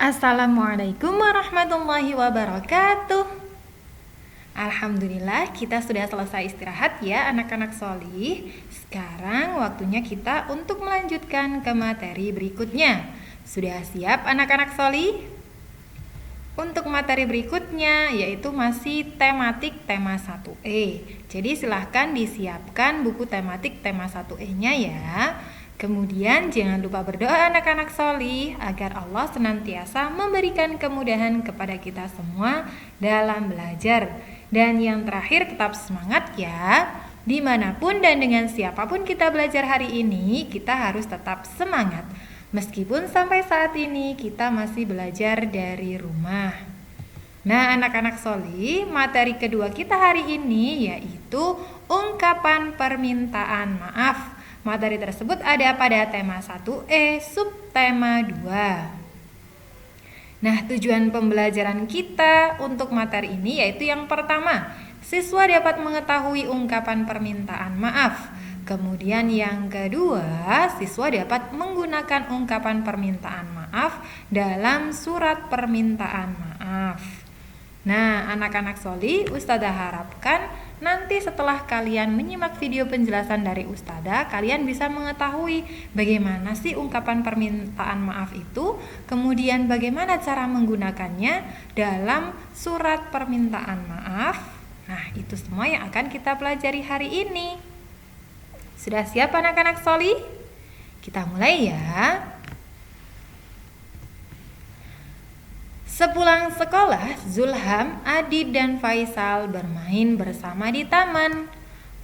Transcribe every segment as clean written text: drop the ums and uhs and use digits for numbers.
Assalamualaikum warahmatullahi wabarakatuh. Alhamdulillah kita sudah selesai istirahat ya anak-anak solih. Sekarang waktunya kita untuk melanjutkan ke materi berikutnya. Sudah siap anak-anak solih? Untuk materi berikutnya yaitu masih tematik tema 1E. Jadi silahkan disiapkan buku tematik tema 1E-nya ya. Kemudian jangan lupa berdoa anak-anak solih agar Allah senantiasa memberikan kemudahan kepada kita semua dalam belajar. Dan yang terakhir tetap semangat ya. Dimanapun dan dengan siapapun kita belajar hari ini, kita harus tetap semangat. Meskipun sampai saat ini kita masih belajar dari rumah. Nah anak-anak solih, materi kedua kita hari ini yaitu ungkapan permintaan maaf. Materi tersebut ada pada tema 1E, subtema 2. Nah, tujuan pembelajaran kita untuk materi ini yaitu yang pertama, siswa dapat mengetahui ungkapan permintaan maaf. Kemudian yang kedua, siswa dapat menggunakan ungkapan permintaan maaf dalam surat permintaan maaf. Nah, anak-anak solih, Ustazah harapkan nanti setelah kalian menyimak video penjelasan dari Ustazah, kalian bisa mengetahui bagaimana sih ungkapan permintaan maaf itu, kemudian bagaimana cara menggunakannya dalam surat permintaan maaf. Nah, itu semua yang akan kita pelajari hari ini. Sudah siap anak-anak solih? Kita mulai ya. Sepulang sekolah, Zulham, Adit, dan Faisal bermain bersama di taman.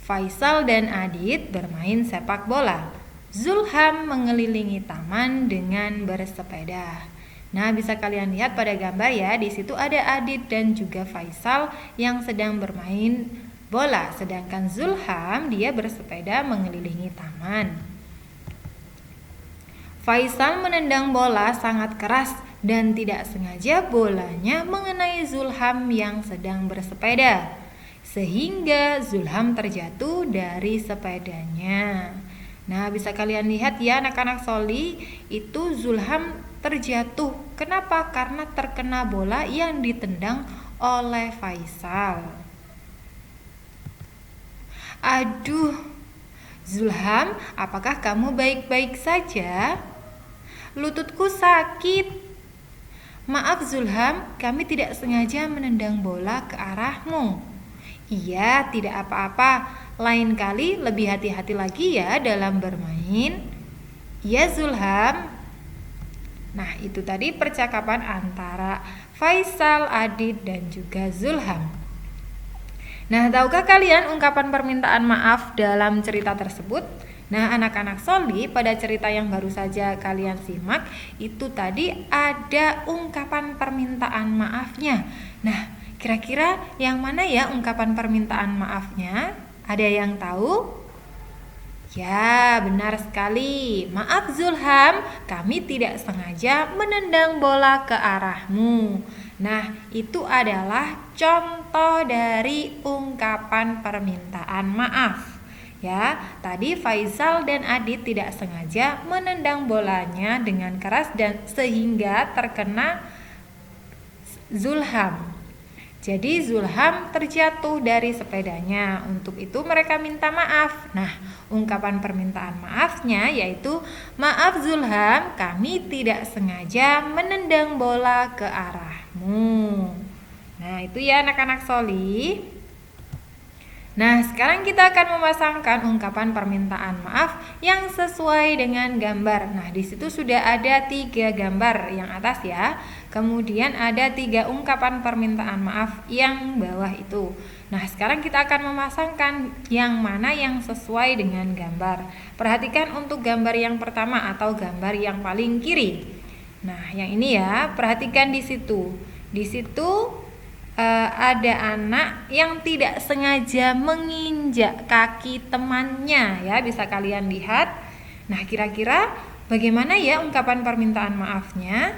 Faisal dan Adit bermain sepak bola. Zulham mengelilingi taman dengan bersepeda. Nah, bisa kalian lihat pada gambar ya, di situ ada Adit dan juga Faisal yang sedang bermain bola, sedangkan Zulham dia bersepeda mengelilingi taman. Faisal menendang bola sangat keras dan tidak sengaja bolanya mengenai Zulham yang sedang bersepeda, sehingga Zulham terjatuh dari sepedanya. Nah, bisa kalian lihat ya anak-anak solih, itu Zulham terjatuh. Kenapa? Karena terkena bola yang ditendang oleh Faisal. Aduh, Zulham, apakah kamu baik-baik saja? Lututku sakit. Maaf Zulham, kami tidak sengaja menendang bola ke arahmu. Iya, tidak apa-apa. Lain kali lebih hati-hati lagi ya dalam bermain. Iya Zulham. Nah, itu tadi percakapan antara Faisal, Adit, dan juga Zulham. Nah, tahukah kalian ungkapan permintaan maaf dalam cerita tersebut? Nah, anak-anak solih, pada cerita yang baru saja kalian simak, itu tadi ada ungkapan permintaan maafnya. Nah, kira-kira yang mana ya ungkapan permintaan maafnya? Ada yang tahu? Ya, benar sekali. Maaf Zulham, kami tidak sengaja menendang bola ke arahmu. Nah, itu adalah contoh dari ungkapan permintaan maaf. Ya, tadi Faisal dan Adit tidak sengaja menendang bolanya dengan keras dan sehingga terkena Zulham. Jadi Zulham terjatuh dari sepedanya. Untuk itu mereka minta maaf. Nah, ungkapan permintaan maafnya yaitu, maaf Zulham, kami tidak sengaja menendang bola ke arahmu. Nah, itu ya anak-anak solih. Nah, sekarang kita akan memasangkan ungkapan permintaan maaf yang sesuai dengan gambar. Nah, di situ sudah ada 3 gambar yang atas ya. Kemudian ada 3 ungkapan permintaan maaf yang bawah itu. Nah, sekarang kita akan memasangkan yang mana yang sesuai dengan gambar. Perhatikan untuk gambar yang pertama atau gambar yang paling kiri. Nah, yang ini ya, perhatikan di situ. Di situ ada anak yang tidak sengaja menginjak kaki temannya ya, bisa kalian lihat. Nah, kira-kira bagaimana ya ungkapan permintaan maafnya?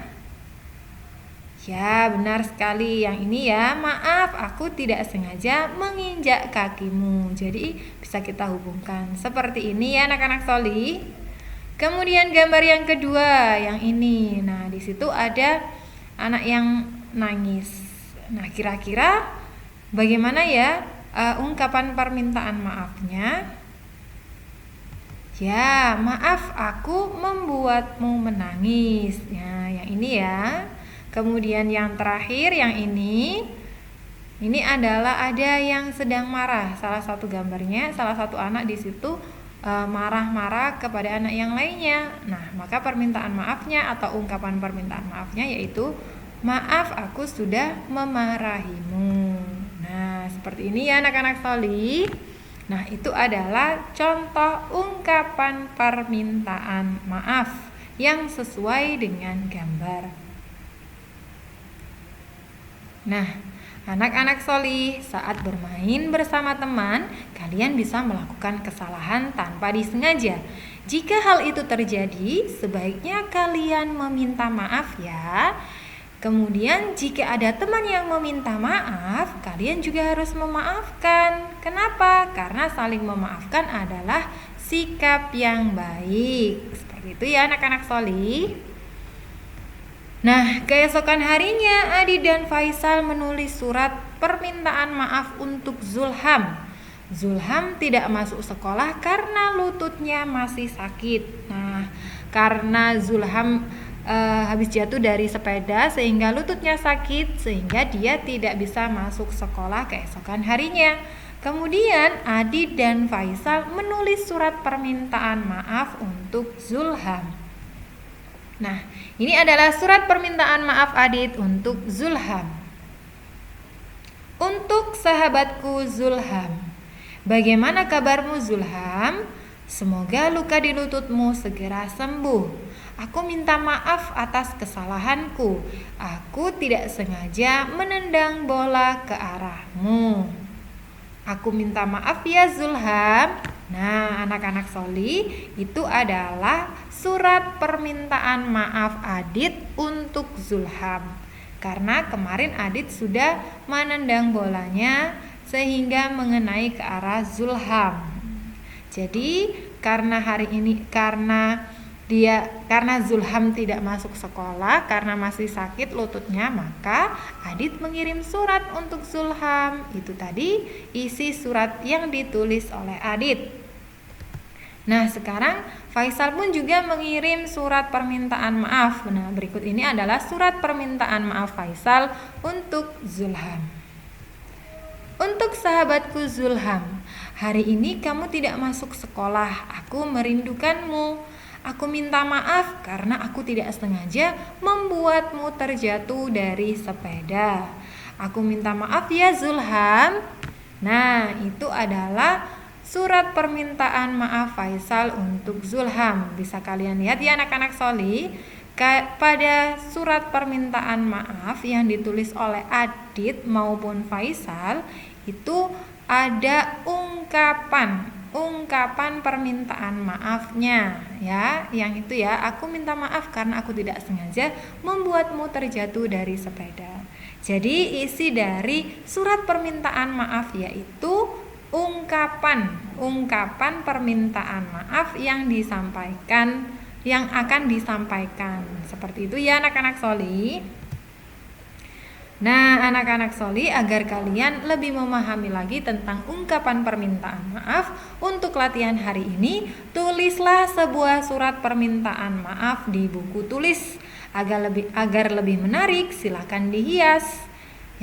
Ya, benar sekali yang ini ya, maaf aku tidak sengaja menginjak kakimu. Jadi bisa kita hubungkan seperti ini ya anak-anak solih. Kemudian gambar yang kedua yang ini. Nah, di situ ada anak yang nangis. Nah, kira-kira bagaimana ya ungkapan permintaan maafnya? Ya, maaf aku membuatmu menangis. Ya, yang ini ya. Kemudian yang terakhir yang ini adalah ada yang sedang marah. Salah satu gambarnya, salah satu anak di situ marah-marah kepada anak yang lainnya. Nah, maka permintaan maafnya atau ungkapan permintaan maafnya yaitu maaf aku sudah memarahimu. Nah, seperti ini ya anak-anak sholih. Nah, itu adalah contoh ungkapan permintaan maaf yang sesuai dengan gambar. Nah, anak-anak sholih, saat bermain bersama teman, kalian bisa melakukan kesalahan tanpa disengaja. Jika hal itu terjadi, sebaiknya kalian meminta maaf ya. Kemudian jika ada teman yang meminta maaf, kalian juga harus memaafkan. Kenapa? Karena saling memaafkan adalah sikap yang baik. Seperti itu ya anak-anak sholih. Nah, keesokan harinya Adit dan Faisal menulis surat permintaan maaf untuk Zulham. Zulham tidak masuk sekolah karena lututnya masih sakit. Nah, karena Zulham habis jatuh dari sepeda sehingga lututnya sakit, sehingga dia tidak bisa masuk sekolah keesokan harinya. Kemudian Adit dan Faisal menulis surat permintaan maaf untuk Zulham. Nah, ini adalah surat permintaan maaf Adit untuk Zulham. Untuk sahabatku Zulham, bagaimana kabarmu Zulham? Semoga luka di lututmu segera sembuh. Aku minta maaf atas kesalahanku. Aku tidak sengaja menendang bola ke arahmu. Aku minta maaf ya Zulham. Nah, anak-anak sholih, itu adalah surat permintaan maaf Adit untuk Zulham. Karena kemarin Adit sudah menendang bolanya sehingga mengenai ke arah Zulham. Jadi, karena hari ini karena Zulham tidak masuk sekolah karena masih sakit lututnya, maka Adit mengirim surat untuk Zulham. Itu tadi isi surat yang ditulis oleh Adit. Nah, sekarang Faisal pun juga mengirim surat permintaan maaf. Nah, berikut ini adalah surat permintaan maaf Faisal untuk Zulham. Untuk sahabatku Zulham, hari ini kamu tidak masuk sekolah. Aku merindukanmu. Aku minta maaf karena aku tidak sengaja membuatmu terjatuh dari sepeda. Aku minta maaf ya Zulham. Nah, itu adalah surat permintaan maaf Faisal untuk Zulham. Bisa kalian lihat ya anak-anak sholih, pada surat permintaan maaf yang ditulis oleh Adit maupun Faisal itu ada ungkapan permintaan maafnya ya, yang itu ya, aku minta maaf karena aku tidak sengaja membuatmu terjatuh dari sepeda. Jadi isi dari surat permintaan maaf yaitu ungkapan permintaan maaf yang akan disampaikan. Seperti itu ya anak-anak sholih. Nah, anak-anak sholih, agar kalian lebih memahami lagi tentang ungkapan permintaan maaf, untuk latihan hari ini, tulislah sebuah surat permintaan maaf di buku tulis. Agar lebih menarik, silakan dihias.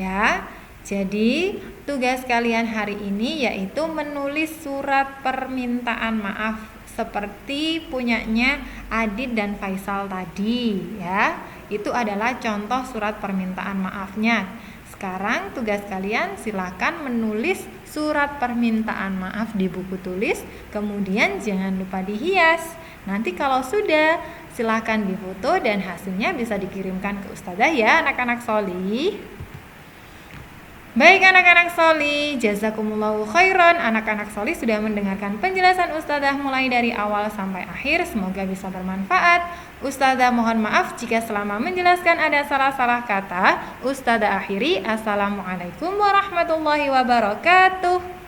Ya, jadi tugas kalian hari ini yaitu menulis surat permintaan maaf seperti punyanya Adit dan Faisal tadi, ya. Itu adalah contoh surat permintaan maafnya. Sekarang tugas kalian silakan menulis surat permintaan maaf di buku tulis, kemudian jangan lupa dihias. Nanti kalau sudah, silakan difoto dan hasilnya bisa dikirimkan ke ustazah ya anak-anak sholih. Baik anak-anak sholih, jazakumullahu khairan. Anak-anak sholih sudah mendengarkan penjelasan ustazah mulai dari awal sampai akhir. Semoga bisa bermanfaat. Ustazah mohon maaf jika selama menjelaskan ada salah-salah kata. Ustazah akhiri, assalamualaikum warahmatullahi wabarakatuh.